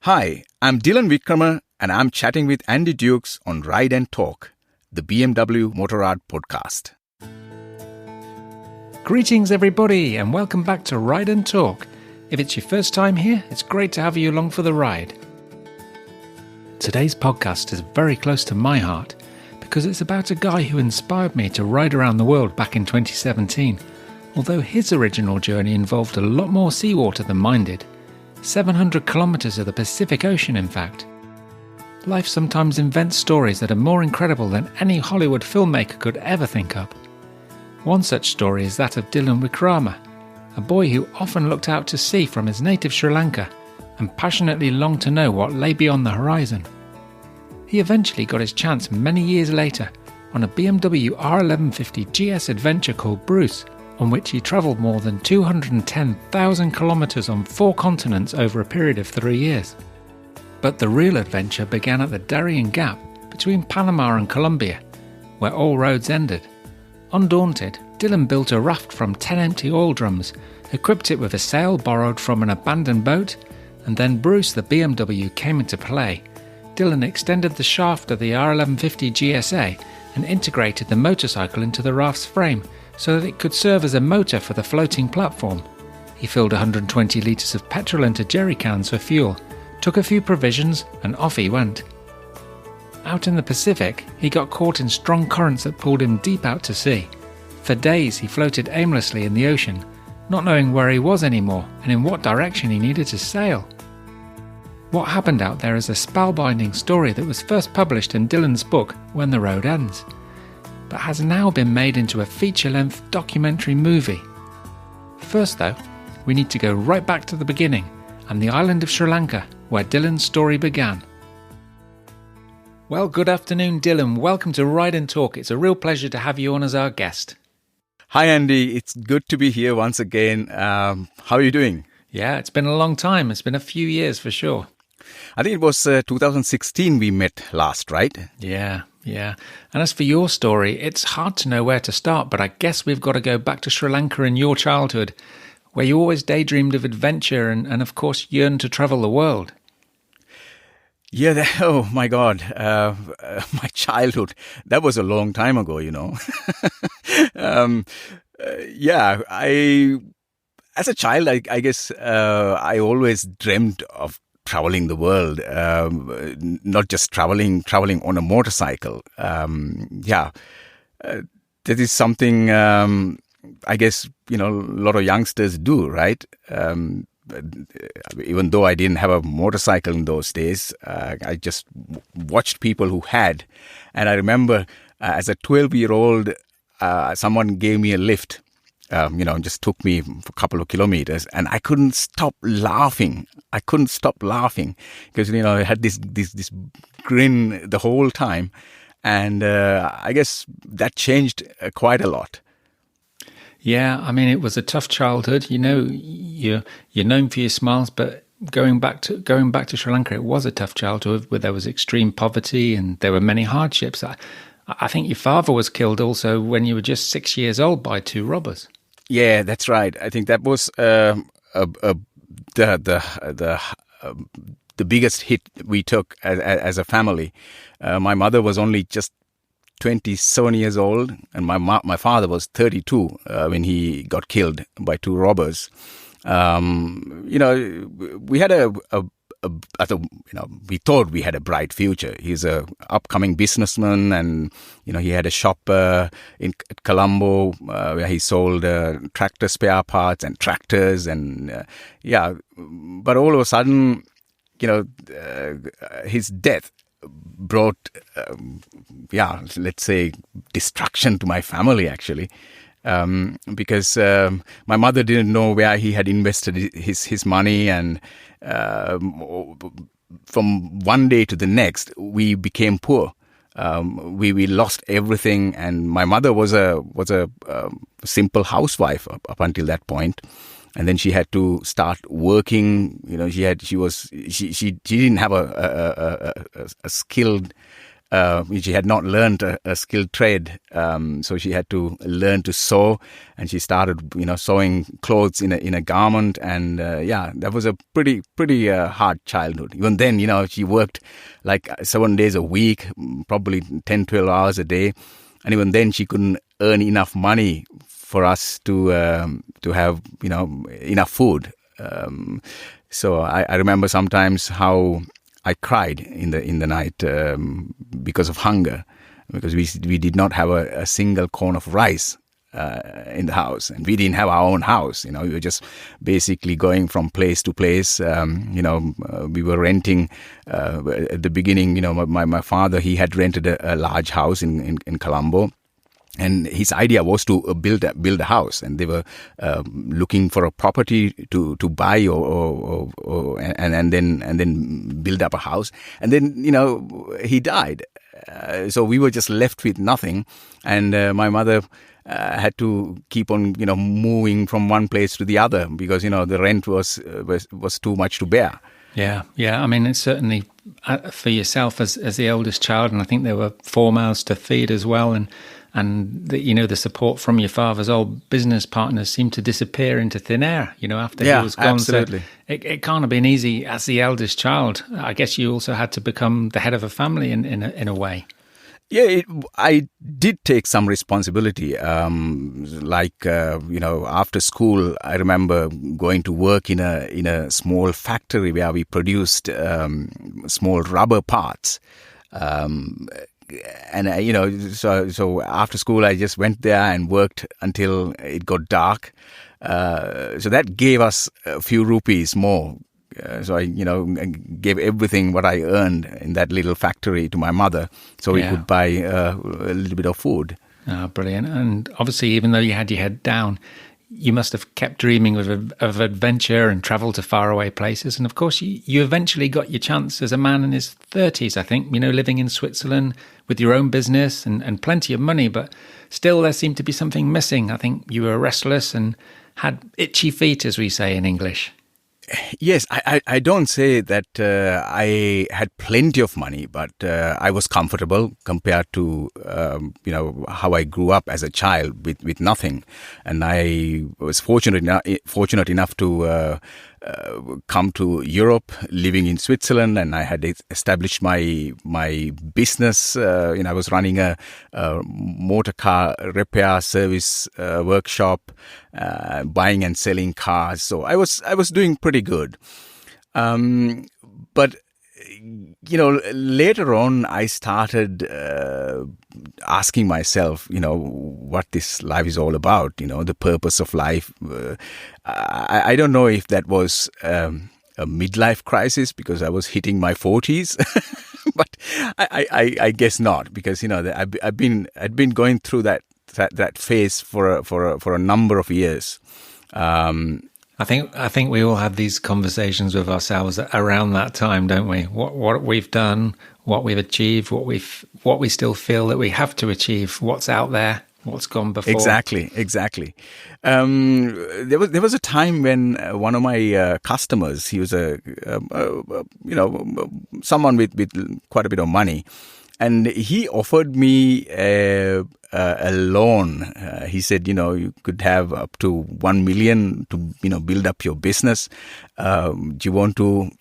Hi, I'm Dylan Wickrama and I'm chatting with Andy Dukes on Ride and Talk, the BMW Motor Art podcast. Greetings everybody and welcome back to Ride and Talk. If it's your first time here, it's great to have you along for the ride. Today's podcast is very close to my heart because it's about a guy who inspired me to ride around the world back in 2017, although his original journey involved a lot more seawater than mine did. 700 kilometres of the Pacific Ocean, in fact. Life sometimes invents stories that are more incredible than any Hollywood filmmaker could ever think up. One such story is that of Darién Wickrama, a boy who often looked out to sea from his native Sri Lanka and passionately longed to know what lay beyond the horizon. He eventually got his chance many years later on a BMW R GS adventure called Bruce, on which he travelled more than 210,000 kilometres on 4 continents over a period of 3 years. But the real adventure began at the Darién Gap between Panama and Colombia, where all roads ended. Undaunted, Dylan built a raft from 10 empty oil drums, equipped it with a sail borrowed from an abandoned boat, and then Bruce the BMW came into play. Dylan extended the shaft of the R 1150 GSA and integrated the motorcycle into the raft's frame, so that it could serve as a motor for the floating platform. He filled 120 litres of petrol into jerry cans for fuel, took a few provisions, and off he went. Out in the Pacific, he got caught in strong currents that pulled him deep out to sea. For days he floated aimlessly in the ocean, not knowing where he was anymore and in what direction he needed to sail. What happened out there is a spellbinding story that was first published in Dylan's book, When the Road Ends, but has now been made into a feature-length documentary movie. First though, we need to go right back to the beginning and the island of Sri Lanka, where Dylan's story began. Well, good afternoon, Dylan. Welcome to Ride and Talk. It's a real pleasure to have you on as our guest. Hi Andy, it's good to be here once again. How are you doing? Yeah, it's been a long time. It's been a few years for sure. I think it was 2016 we met last, right? Yeah. And as for your story, it's hard to know where to start, but I guess we've got to go back to Sri Lanka in your childhood, where you always daydreamed of adventure and of course yearned to travel the world. Yeah, oh my God, my childhood, that was a long time ago, you know. As a child, I guess I always dreamt of traveling the world, not just traveling on a motorcycle. That is something I guess, you know, a lot of youngsters do, right? Even though I didn't have a motorcycle in those days, I just watched people who had. And I remember as a 12-year-old, someone gave me a lift. Just took me for a couple of kilometers, and I couldn't stop laughing. Because, you know, I had this grin the whole time. And I guess that changed quite a lot. Yeah, I mean, it was a tough childhood. You know, you're known for your smiles, but going back to Sri Lanka, it was a tough childhood where there was extreme poverty and there were many hardships. I think your father was killed also when you were just 6 years old by 2 robbers. Yeah, that's right. I think that was the biggest hit we took as a family. My mother was only just 27 years old, and my father was 32 when he got killed by 2 robbers. We had we thought we had a bright future. He's a upcoming businessman, and he had a shop in Colombo where he sold tractor spare parts and tractors, and But all of a sudden, his death brought, let's say, destruction to my family, actually. Because my mother didn't know where he had invested his money, and from one day to the next, we became poor. We lost everything, and my mother was a simple housewife up until that point. And then she had to start working. She didn't have a skilled She had not learned a skilled trade, so she had to learn to sew, and she started, sewing clothes in a garment, and that was a pretty hard childhood. Even then, she worked like 7 days a week, probably 10, 12 hours a day, and even then she couldn't earn enough money for us to have enough food. So I remember sometimes how I cried in the night because of hunger, because we did not have a single corn of rice in the house, and we didn't have our own house. We were just basically going from place to place. We were renting at the beginning. My father, he had rented a large house in Colombo. And his idea was to build a house, and they were looking for a property to buy and then build up a house. And then he died, so we were just left with nothing. And my mother had to keep on moving from one place to the other because the rent was too much to bear. Yeah. I mean, it's certainly for yourself as the eldest child, and I think there were 4 mouths to feed as well, and the support from your father's old business partners seemed to disappear into thin air, after he was gone. Absolutely. So it can't have been easy as the eldest child. I guess you also had to become the head of a family in a way. Yeah, I did take some responsibility. After school, I remember going to work in a small factory where we produced small rubber parts. So after school, I just went there and worked until it got dark. So that gave us a few rupees more. So I, gave everything what I earned in that little factory to my mother, so we could buy a little bit of food. Oh, brilliant! And obviously, even though you had your head down, you must have kept dreaming of adventure and travel to faraway places. And of course, you eventually got your chance as a man in his 30s, I think, living in Switzerland with your own business and plenty of money. But still, there seemed to be something missing. I think you were restless and had itchy feet, as we say in English. Yes, I don't say that I had plenty of money, but I was comfortable compared to how I grew up as a child with nothing, and I was fortunate enough to come to Europe, living in Switzerland, and I had established my business. I was running a motor car repair service workshop, buying and selling cars. So I was doing pretty good. But later on, I started asking myself, what this life is all about, the purpose of life. I don't know if that was a midlife crisis because I was hitting my 40s, but I guess not, because I'd been going through that phase for a number of years. I think we all have these conversations with ourselves around that time, don't we? What we've done, what we've achieved, what we still feel that we have to achieve, what's out there, what's gone before. Exactly. There was a time when one of my customers, he was someone with quite a bit of money, and he offered me a loan. He said, you could have up to 1 million to, build up your business. You want to,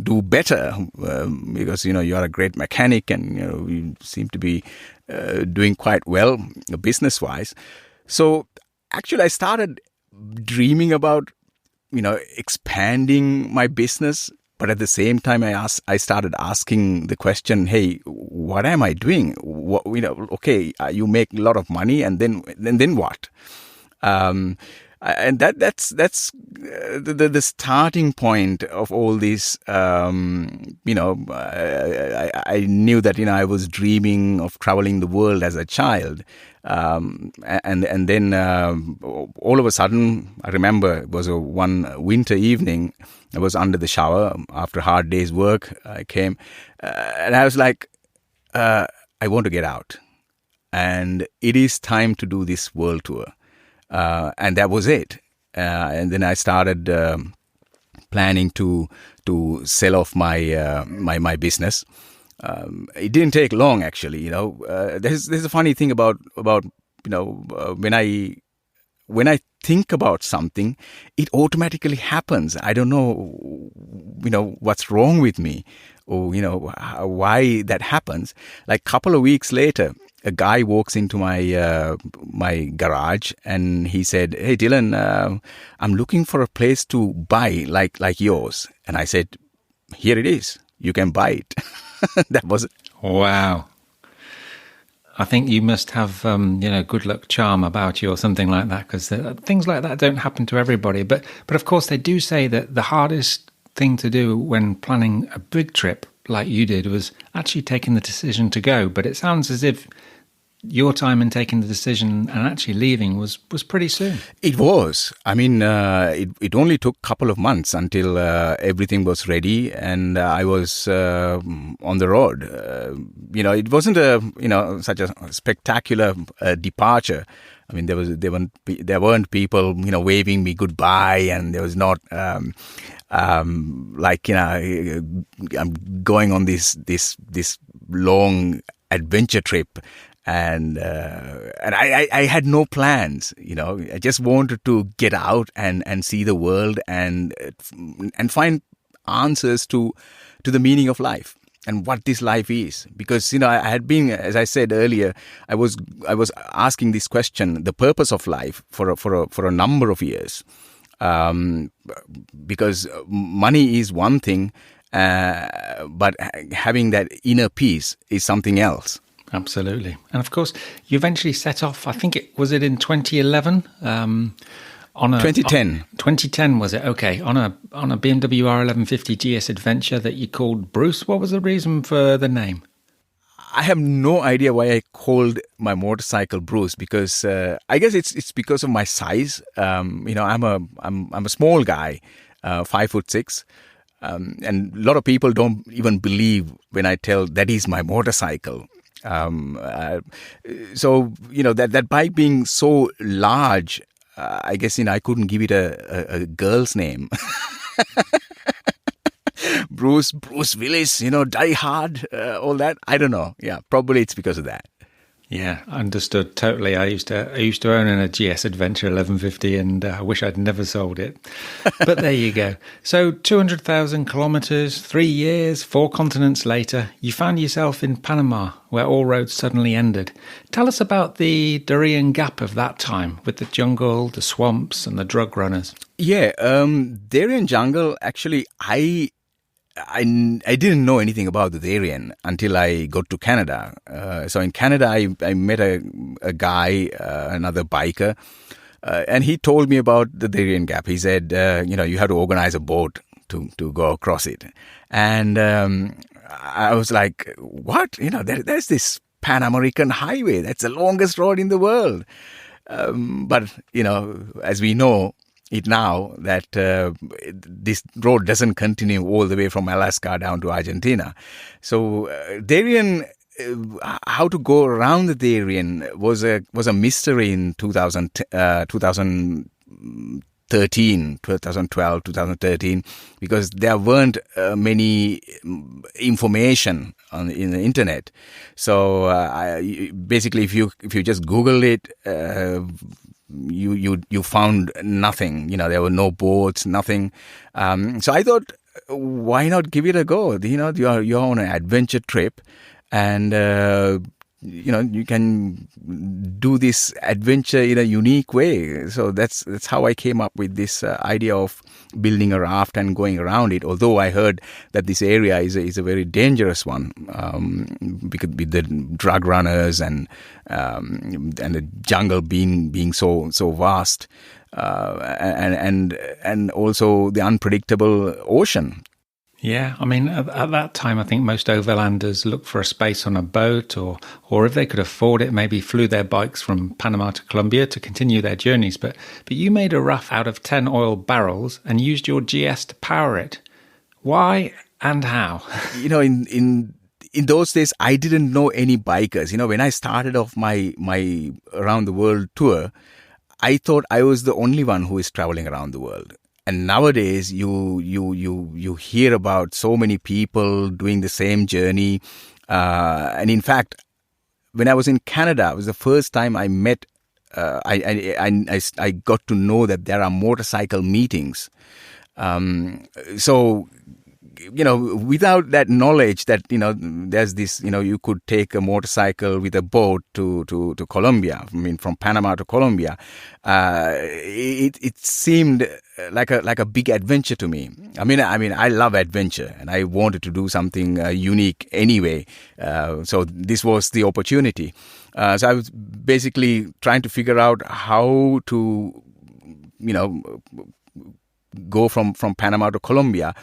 do better because, you are a great mechanic and, you seem to be doing quite well business wise. So actually I started dreaming about, expanding my business. But at the same time, I started asking the question, hey, what am I doing? Okay, you make a lot of money, and then what? And that's the starting point of all this. I knew that I was dreaming of traveling the world as a child, and then all of a sudden, I remember it was one winter evening. I was under the shower after a hard day's work. I came and I was like, I want to get out, and it is time to do this world tour. And that was it. And then I started planning to sell off my business. It didn't take long, actually. There's a funny thing about when I think about something, it automatically happens. I don't know, what's wrong with me, or why that happens. Like a couple of weeks later, a guy walks into my garage and he said, "Hey, Dylan, I'm looking for a place to buy like yours." And I said, "Here it is. You can buy it." That was Wow. I think you must have, good luck charm about you or something like that, because things like that don't happen to everybody. But of course, they do say that the hardest thing to do when planning a big trip like you did was actually taking the decision to go. But it sounds as if your time in taking the decision and actually leaving was pretty soon. It was. I mean, it only took a couple of months until everything was ready and I was on the road. It wasn't such a spectacular departure. I mean, there weren't people waving me goodbye, and there was not I'm going on this long adventure trip. And I had no plans, I just wanted to get out and see the world and find answers to the meaning of life and what this life is. Because, I had been, as I said earlier, I was asking this question, the purpose of life, for a number of years. Because money is one thing, but having that inner peace is something else. Absolutely. And of course, you eventually set off, I think was it in 2011? 2010. 2010, was it? Okay. On a BMW R 1150 GS adventure that you called Bruce. What was the reason for the name? I have no idea why I called my motorcycle Bruce, because I guess it's because of my size. I'm a small guy, 5'6". And a lot of people don't even believe when I tell that is my motorcycle. So that bike being so large, I guess I couldn't give it a girl's name. Bruce Willis, Die Hard, all that. I don't know. Yeah, probably it's because of that. Yeah, understood totally. I used to own a GS Adventure 1150, and I wish I'd never sold it. But there you go. So 200,000 kilometers, 3 years, 4 continents later, you found yourself in Panama, where all roads suddenly ended. Tell us about the Darién Gap of that time, with the jungle, the swamps, and the drug runners. Yeah, Darién jungle. Actually, I didn't know anything about the Darién until I got to Canada. So in Canada, I met a guy, another biker, and he told me about the Darién Gap. He said, you have to organize a boat to go across it. And I was like, what? There's this Pan-American highway. That's the longest road in the world. But, as we know, it now that this road doesn't continue all the way from Alaska down to Argentina. So Darién, how to go around the Darién was a mystery in 2013, 2012, 2013, because there weren't many information in the internet. So basically, if you just Google it, you found nothing. There were no boats, nothing. So I thought, why not give it a go? You're on an adventure trip, and you can do this adventure in a unique way. So that's how I came up with this idea of building a raft and going around it. Although I heard that this area is a very dangerous one, because with the drug runners and the jungle being so vast, and also the unpredictable ocean. Yeah, I mean, at that time, I think most overlanders looked for a space on a boat, or if they could afford it, maybe flew their bikes from Panama to Colombia to continue their journeys. But you made a raft out of 10 oil barrels and used your GS to power it. Why and how? In those days, I didn't know any bikers. When I started off my around the world tour, I thought I was the only one who is traveling around the world. And nowadays, you hear about so many people doing the same journey. And in fact, when I was in Canada, it was the first time I met. I got to know that there are motorcycle meetings. So, without that knowledge that, there's this, you could take a motorcycle with a boat to Colombia, from Panama to Colombia, it seemed like a big adventure to me. I love adventure and I wanted to do something unique anyway. So this was the opportunity. So I was basically trying to figure out how to, go from Panama to Colombia.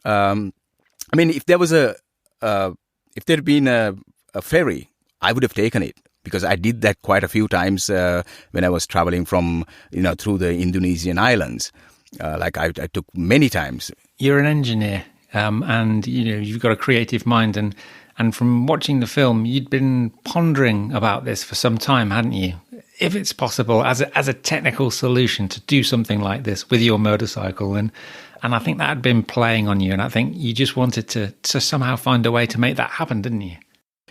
If there was if there'd been a ferry, I would have taken it, because I did that quite a few times when I was traveling from, through the Indonesian islands. I took many times. You're an engineer, and you've got a creative mind, and from watching the film, you'd been pondering about this for some time, hadn't you? If it's possible as a technical solution to do something like this with your motorcycle, and I think that had been playing on you, and I think you just wanted to somehow find a way to make that happen, didn't you?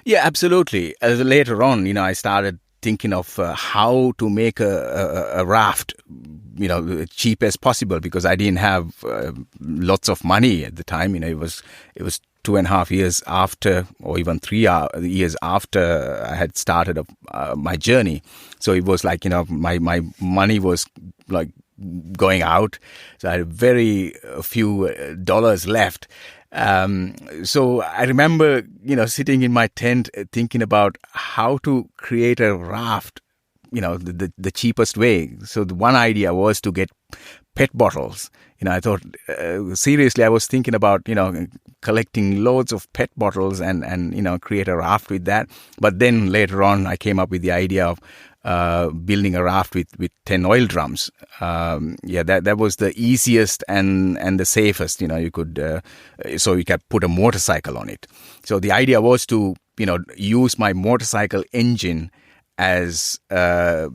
Yeah, absolutely. As later on, I started thinking of how to make a raft, cheap as possible, because I didn't have lots of money at the time. It was 2.5 years after, or even 3 years after I had started my journey. So it was like, my money was like going out. So I had very few dollars left. So I remember, sitting in my tent thinking about how to create a raft, the cheapest way. So the one idea was to get PET bottles. I thought, seriously, I was thinking about, collecting loads of PET bottles and create a raft with that. But then later on, I came up with the idea of building a raft with 10 oil drums. That was the easiest and the safest, you could, so you could put a motorcycle on it. So the idea was to, use my motorcycle engine as the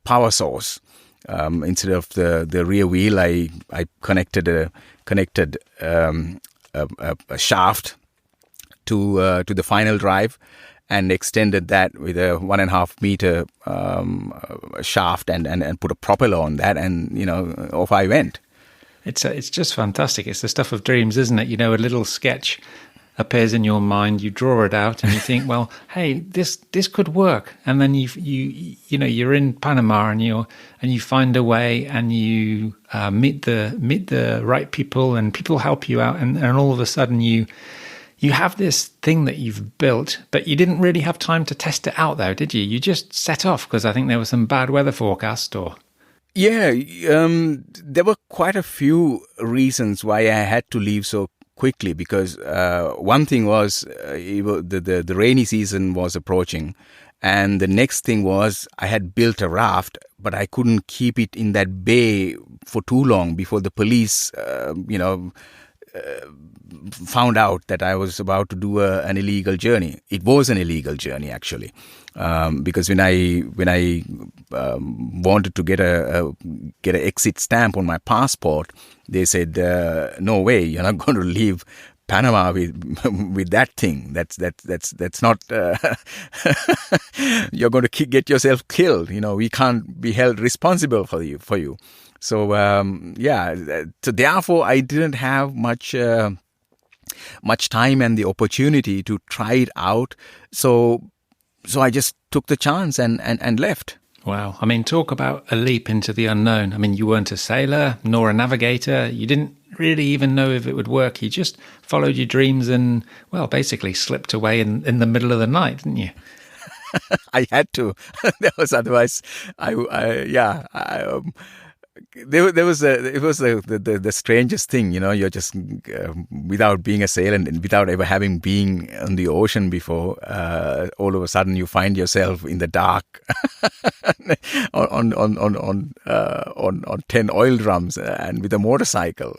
power source. Instead of the rear wheel, I connected a shaft to the final drive, and extended that with a 1.5 meter shaft and put a propeller on that, and off I went. It's just fantastic. It's the stuff of dreams, isn't it? A little sketch appears in your mind, you draw it out, and you think, well, hey, this could work. And then you're in Panama, and you find a way, and you meet the right people, and people help you out, and all of a sudden you have this thing that you've built, but you didn't really have time to test it out, though, did you? You just set off because I think there was some bad weather forecast, or... Yeah, there were quite a few reasons why I had to leave so quickly, because one thing was the rainy season was approaching, and the next thing was I had built a raft, but I couldn't keep it in that bay for too long before the police found out that I was about to do an illegal journey. It was an illegal journey, actually, because when I wanted to get an exit stamp on my passport, they said, "No way, you're not going to leave Panama with that thing. That's not. You're going to get yourself killed. We can't be held responsible for you." So so therefore I didn't have much time and the opportunity to try it out. So I just took the chance and left. Wow. Talk about a leap into the unknown. You weren't a sailor nor a navigator. You didn't really even know if it would work. You just followed your dreams and, well, basically slipped away in the middle of the night, didn't you? I had to. That was otherwise. It was the strangest thing, you're just without being a sailor and without ever having been on the ocean before, all of a sudden you find yourself in the dark on 10 oil drums and with a motorcycle.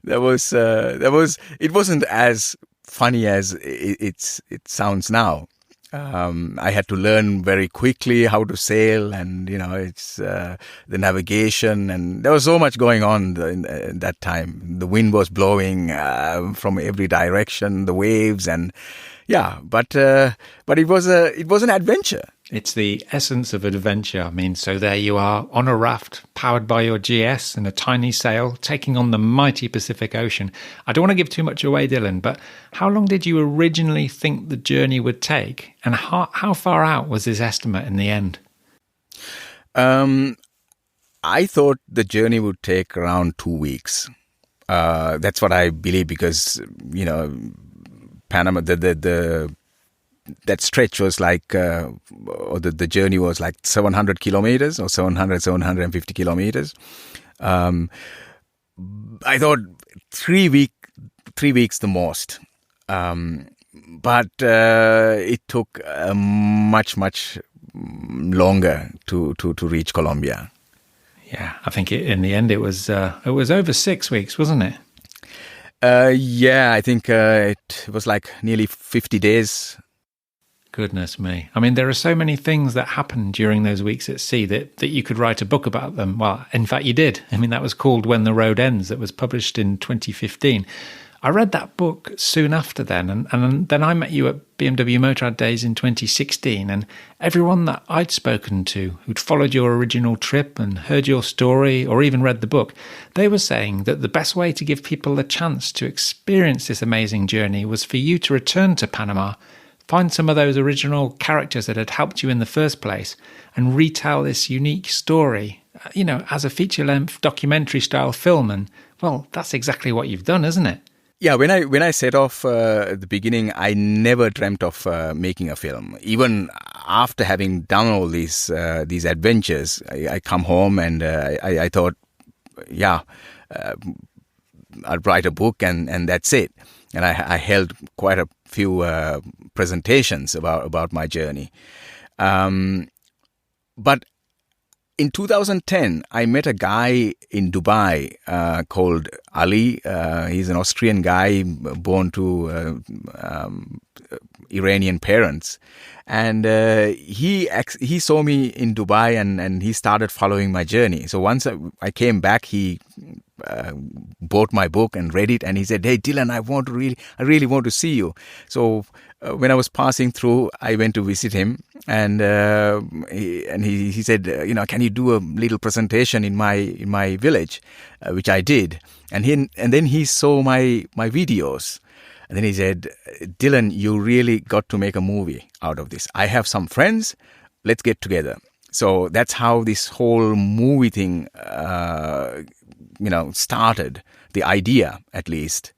It wasn't as funny as it sounds now. I had to learn very quickly how to sail, and it's the navigation, and there was so much going on in that time. The wind was blowing from every direction, the waves, and but it was an adventure. It's the essence of adventure. I mean, so there you are on a raft powered by your GS and a tiny sail, taking on the mighty Pacific Ocean. I don't want to give too much away, Dylan, but how long did you originally think the journey would take? And how far out was this estimate in the end? I thought the journey would take around 2 weeks. That's what I believe, because, Panama, that stretch was like, or the journey was like 700 kilometers or 750 kilometers. I thought 3 weeks the most. But it took much longer to reach Colombia. Yeah, I think in the end it was over 6 weeks, wasn't it? I think it was like nearly 50 days. Goodness me. I mean, there are so many things that happened during those weeks at sea that you could write a book about them. Well, in fact, you did. I mean, that was called When the Road Ends. That was published in 2015. I read that book soon after then, and then I met you at BMW Motorrad Days in 2016, and everyone that I'd spoken to who'd followed your original trip and heard your story or even read the book, they were saying that the best way to give people a chance to experience this amazing journey was for you to return to Panama, find some of those original characters that had helped you in the first place, and retell this unique story, as a feature-length documentary-style film. And, well, that's exactly what you've done, isn't it? Yeah, when I set off at the beginning, I never dreamt of making a film. Even after having done all these adventures, I come home and I thought, I'll write a book and that's it. And I held quite a few presentations about my journey. But in 2010, I met a guy in Dubai called Ali. He's an Austrian guy born to Iranian parents. And he saw me in Dubai and he started following my journey. So once I came back, he bought my book and read it. And he said, "Hey, Dylan, I really want to see you." So when I was passing through, I went to visit him, and he said, "Can you do a little presentation in my village?" Which I did, and then he saw my videos, and then he said, "Dylan, you really got to make a movie out of this. I have some friends, let's get together." So that's how this whole movie thing, started. The idea, at least.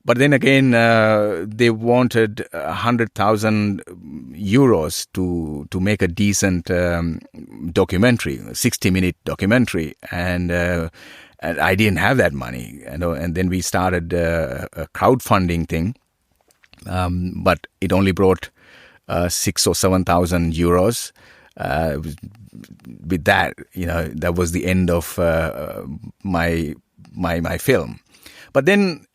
But then again, they wanted 100,000 euros to make a decent documentary, a 60-minute documentary, and I didn't have that money. And then we started a crowdfunding thing, but it only brought 6,000 or 7,000 euros. With that, that was the end of my film. But then,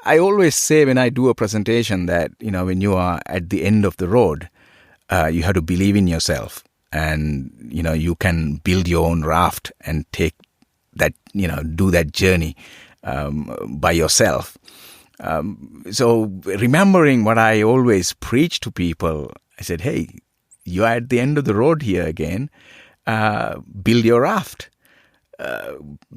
I always say when I do a presentation that, when you are at the end of the road, you have to believe in yourself, and, you can build your own raft and take that, do that journey by yourself. So remembering what I always preach to people, I said, "Hey, you are at the end of the road here again. Build your raft."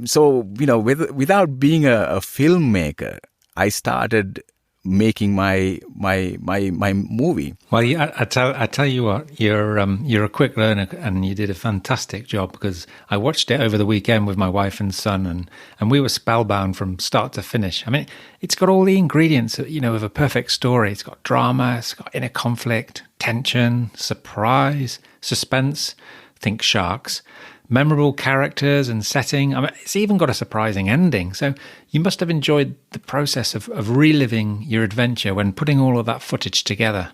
So, without being a filmmaker, I started making my movie. Well, I tell you what, you're a quick learner, and you did a fantastic job, because I watched it over the weekend with my wife and son, and we were spellbound from start to finish. I mean, it's got all the ingredients, of a perfect story. It's got drama, it's got inner conflict, tension, surprise, suspense. Think sharks. Memorable characters and setting. I mean, it's even got a surprising ending. So you must have enjoyed the process of reliving your adventure when putting all of that footage together.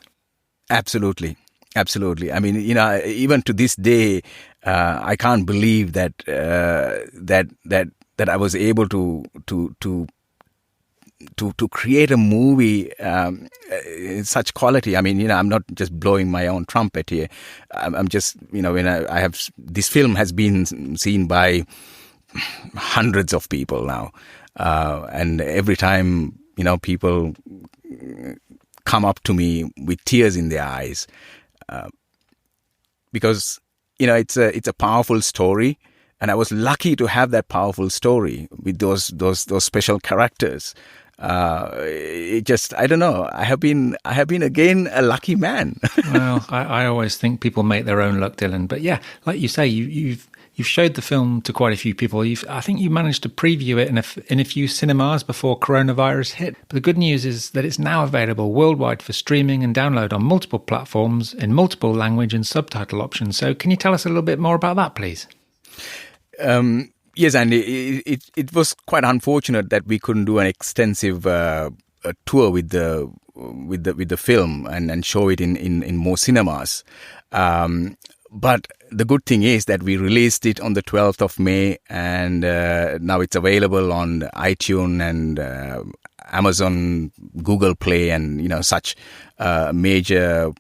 Absolutely. I mean, even to this day, I can't believe that I was able to to create a movie in such quality. I mean, I'm not just blowing my own trumpet here. I'm just, when I have, this film has been seen by hundreds of people now, and every time, people come up to me with tears in their eyes, because it's a powerful story. And I was lucky to have that powerful story with those special characters. It just, I don't know. I have been again a lucky man. Well, I always think people make their own luck, Dylan. But yeah, like you say, you've showed the film to quite a few people. I think you managed to preview it in a few cinemas before coronavirus hit. But the good news is that it's now available worldwide for streaming and download on multiple platforms in multiple language and subtitle options. So can you tell us a little bit more about that, please? Yes, and it was quite unfortunate that we couldn't do an extensive tour with the film and show it in more cinemas. But the good thing is that we released it on the 12th of May, and now it's available on iTunes and Amazon, Google Play, and such major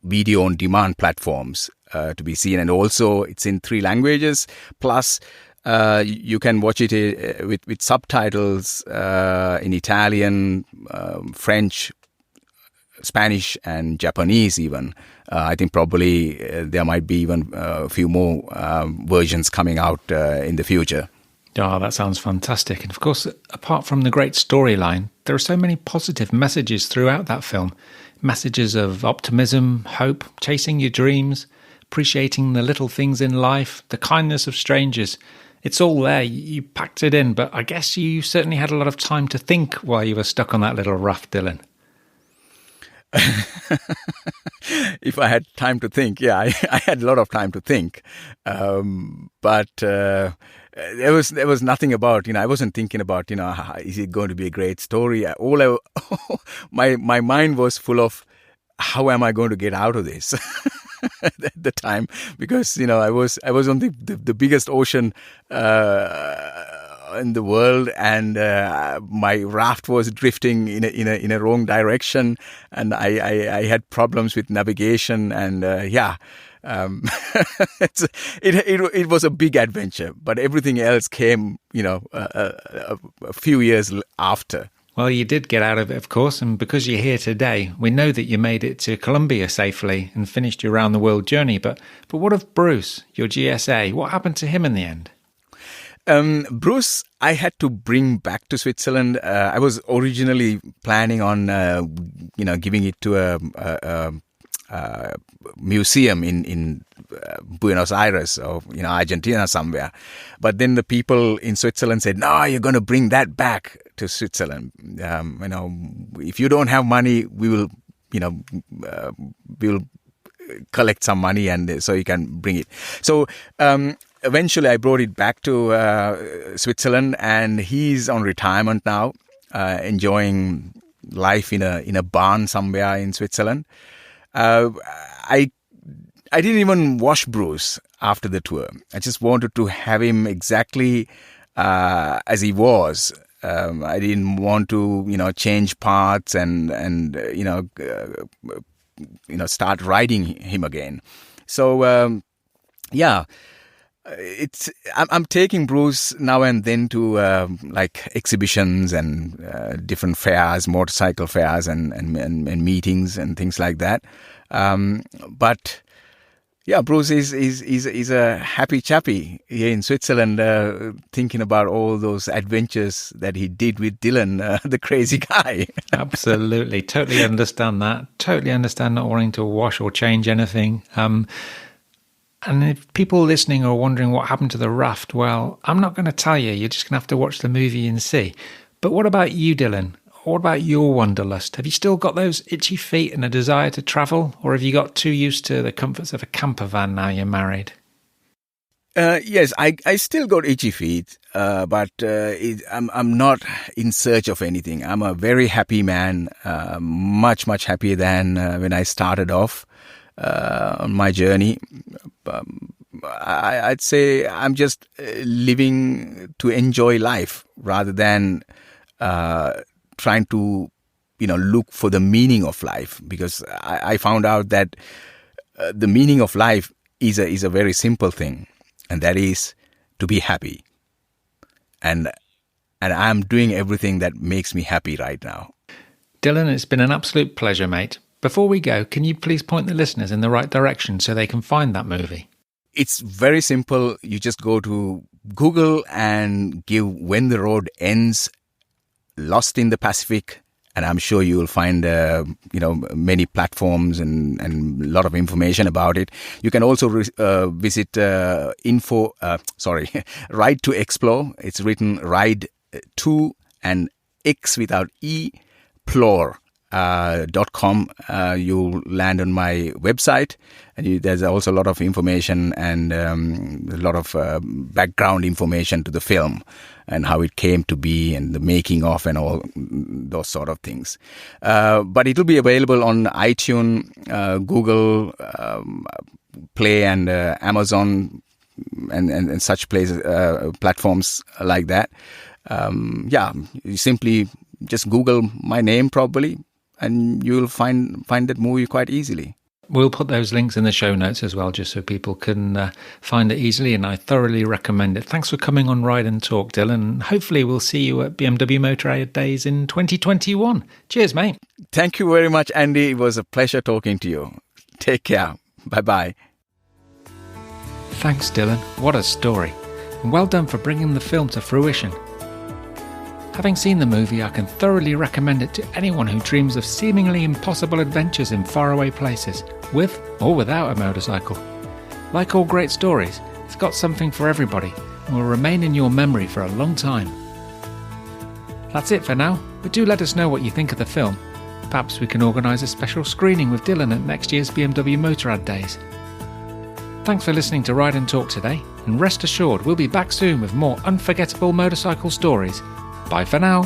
video on demand platforms to be seen. And also it's in 3 languages, plus you can watch it with subtitles in Italian, French, Spanish and Japanese even. I think probably there might be even a few more versions coming out in the future. Oh, that sounds fantastic. And of course, apart from the great storyline, there are so many positive messages throughout that film. Messages of optimism, hope, chasing your dreams, appreciating the little things in life, the kindness of strangers. It's all there. You packed it in, but I guess you certainly had a lot of time to think while you were stuck on that little raft, Dylan. If I had time to think, yeah, I had a lot of time to think. But there was nothing about, I wasn't thinking about, is it going to be a great story? My mind was full of, how am I going to get out of this? At the time, because I was on the biggest ocean in the world, and my raft was drifting in a wrong direction, and I had problems with navigation, and it was a big adventure, but everything else came a few years after. Well, you did get out of it, of course, and because you're here today, we know that you made it to Colombia safely and finished your round-the-world journey. But what of Bruce, your GSA? What happened to him in the end? Bruce, I had to bring back to Switzerland. I was originally planning on, giving it to a museum in Buenos Aires or Argentina somewhere. But then the people in Switzerland said, "No, you're going to bring that back to Switzerland. If you don't have money, we will collect some money, and so you can bring it." So eventually, I brought it back to Switzerland, and he's on retirement now, enjoying life in a barn somewhere in Switzerland. I didn't even wash Bruce after the tour. I just wanted to have him exactly as he was. I didn't want to, change parts and start riding him again. So, I'm taking Bruce now and then to like exhibitions and different fairs, motorcycle fairs and meetings and things like that. But yeah, Bruce is a happy chappy here in Switzerland, thinking about all those adventures that he did with Dylan, the crazy guy. Absolutely. Totally understand that. Totally understand not wanting to wash or change anything. And if people listening are wondering what happened to the raft, well, I'm not going to tell you. You're just going to have to watch the movie and see. But what about you, Dylan? What about your wanderlust? Have you still got those itchy feet and a desire to travel? Or have you got too used to the comforts of a camper van now you're married? Yes, I still got itchy feet, but I'm not in search of anything. I'm a very happy man, much happier than when I started off on my journey. I'd say I'm just living to enjoy life rather than trying to, look for the meaning of life, because I found out that the meaning of life is a very simple thing, and that is to be happy. And I'm doing everything that makes me happy right now. Dylan, it's been an absolute pleasure, mate. Before we go, can you please point the listeners in the right direction so they can find that movie? It's very simple. You just go to Google and give When the Road Ends, Lost in the Pacific, and I'm sure you will find many platforms and a lot of information about it. You can also visit Ride to Explore. It's written Ride to and X without E, plore.com. You'll land on my website, and there's also a lot of information and a lot of background information to the film and how it came to be and the making of and all those sort of things. But it'll be available on iTunes, Google Play, and Amazon and such places, platforms like that. You simply just Google my name probably, and you'll find that movie quite easily. We'll put those links in the show notes as well, just so people can find it easily, and I thoroughly recommend it. Thanks for coming on Ride and Talk, Dylan. Hopefully we'll see you at BMW Motorrad Days in 2021. Cheers, mate. Thank you very much, Andy. It was a pleasure talking to you. Take care. Bye-bye. Thanks, Dylan. What a story. And well done for bringing the film to fruition. Having seen the movie, I can thoroughly recommend it to anyone who dreams of seemingly impossible adventures in faraway places, with or without a motorcycle. Like all great stories, it's got something for everybody and will remain in your memory for a long time. That's it for now, but do let us know what you think of the film. Perhaps we can organise a special screening with Dylan at next year's BMW Motorrad Days. Thanks for listening to Ride and Talk today, and rest assured we'll be back soon with more unforgettable motorcycle stories. Bye for now.